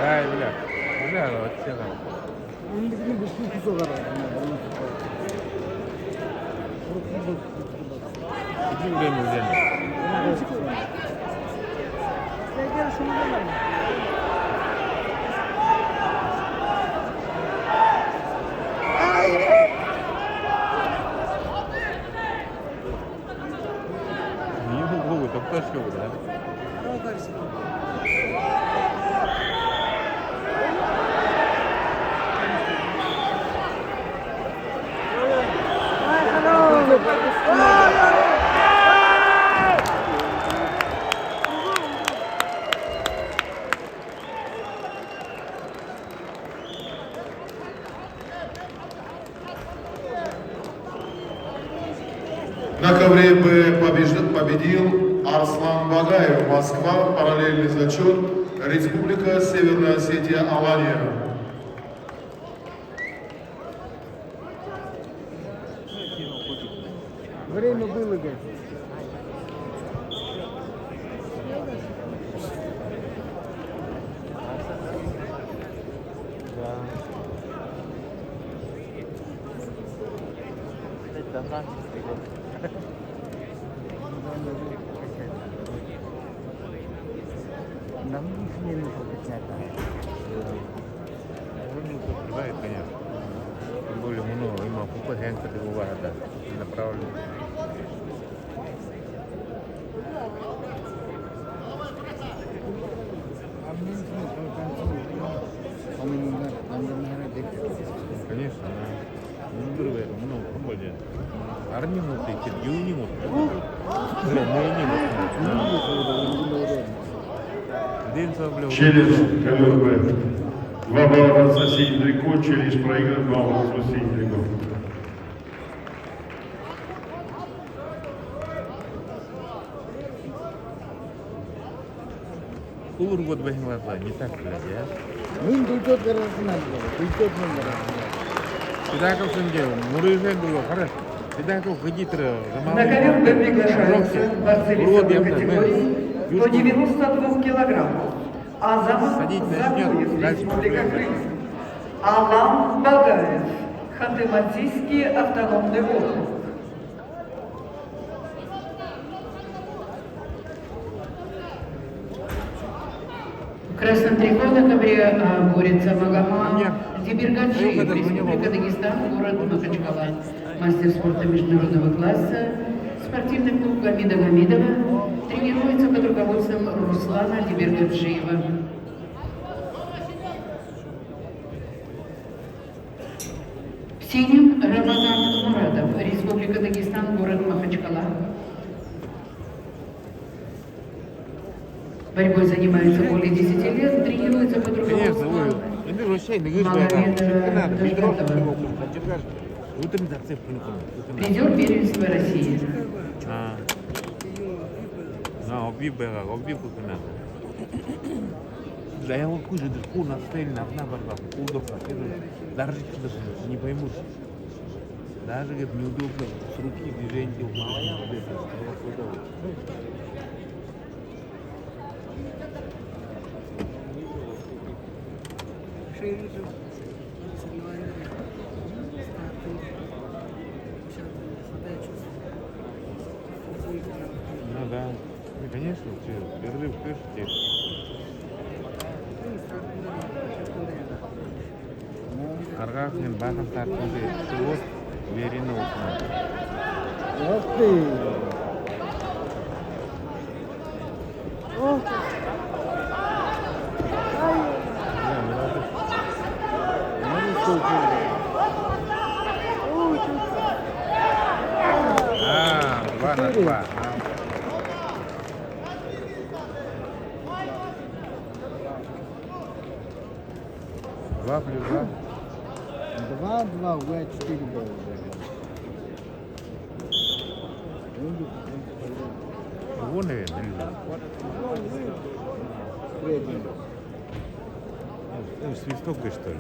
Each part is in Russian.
Ай, бля. Бля, вообще там. Bizim benim üzerine. Niye bu kovu toptaş yok da? На ковре Б победил Арслан Багаев, Москва, параллельный зачет, Республика Северная Осетия, Алания. Время было, говорит. Нам не нужно поднять. Бывает, конечно. Тем более много, има пупа хэнка ты бывает, да, направлено. Конечно, много более. Арни мут идти, юни мут. Бля, мут. Челлендж КВБ. 2 балла за Синдрико, челлендж проигран 2 балла за Синдрико. Улур год бахинларда, не так, блядь, а? Мин дуйtot гарантинат бар. Дуйtot мен бар. Педаков сенде, мурыжен было, хорошо. Педаков ходитра, На ковер Б приглашаются борцы весовой категории до 92 килограммов. Азамат Загоев, Республика Крым. Алан Багаев, Ханты-Мансийский автономный округ. В красном трико на ковре борется Магомад Дибиргаджиев, Республика Дагестан, город Махачкала. Мастер спорта международного класса, спортивный клуб Гамида Гамидова, тренируется под руководством Руслана Дибиргаджиева. В синем Рамазан Мурадов, Республика Дагестан, город Махачкала. Борьбой занимается более 10 лет, тренируется под руководством Магомеда Дашкатова. Призер первенства России. Я вот кучу дырку на стель, на барба, удобно, даже не поймут. Даже говорит, неудобно с руки движение Ну да, ну, конечно, перерыв пишите. Аргах мен бахам тартынды вот верені оқымады. Ох ты! Ох! А, 2 на 2. Два плюс 2. 2-2, уже 4 было. Вон, наверное, Средний. ну, свисток, да, что ли?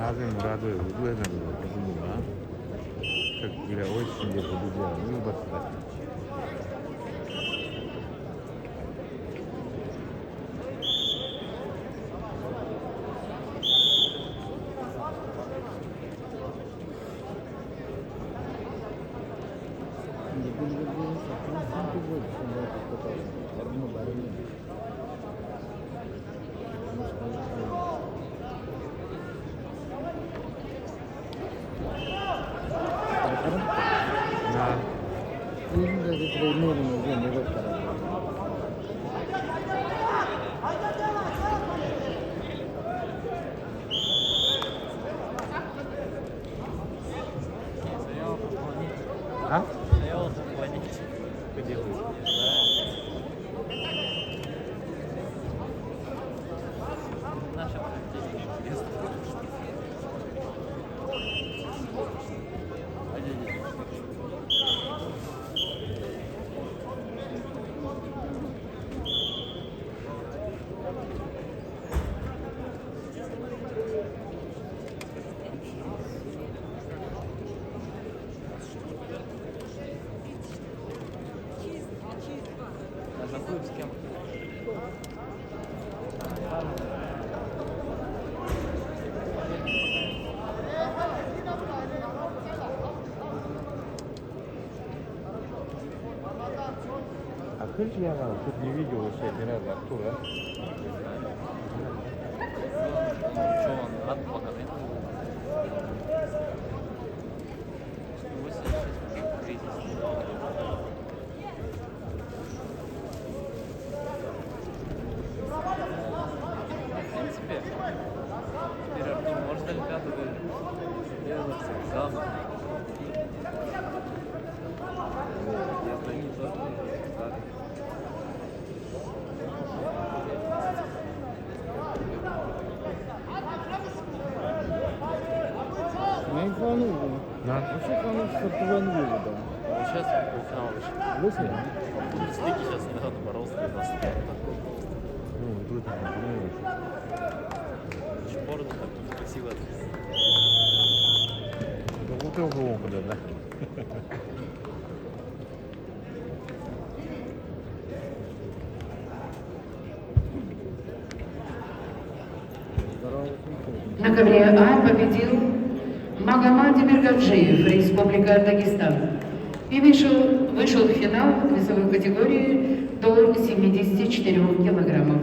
Азия Мурадович, вы знаете, почему, да? Как я очень люблю делать, ну, достаточно. Да. А? Где вы? С кем? А крыша я тут не видел вообще ни разу Артура. Что он рад пока, нет? 86 кризис. В принципе, теперь Артур может Олимпиаду делать экзамен. Я бы не тоже так. Я не планирую. Да. Вообще планирую стартовать не буду, да. Сейчас полуфинал вышел. Вышли? В Бундеслиге сейчас недавно боролся для нас. Ну, тут не понимаешь. Чепорно так красиво. Да вот его куда, да? На ковре А победил Магомад Демиргаджиев, Республика Дагестан. И вышел в финал весовой категории до 74 килограммов.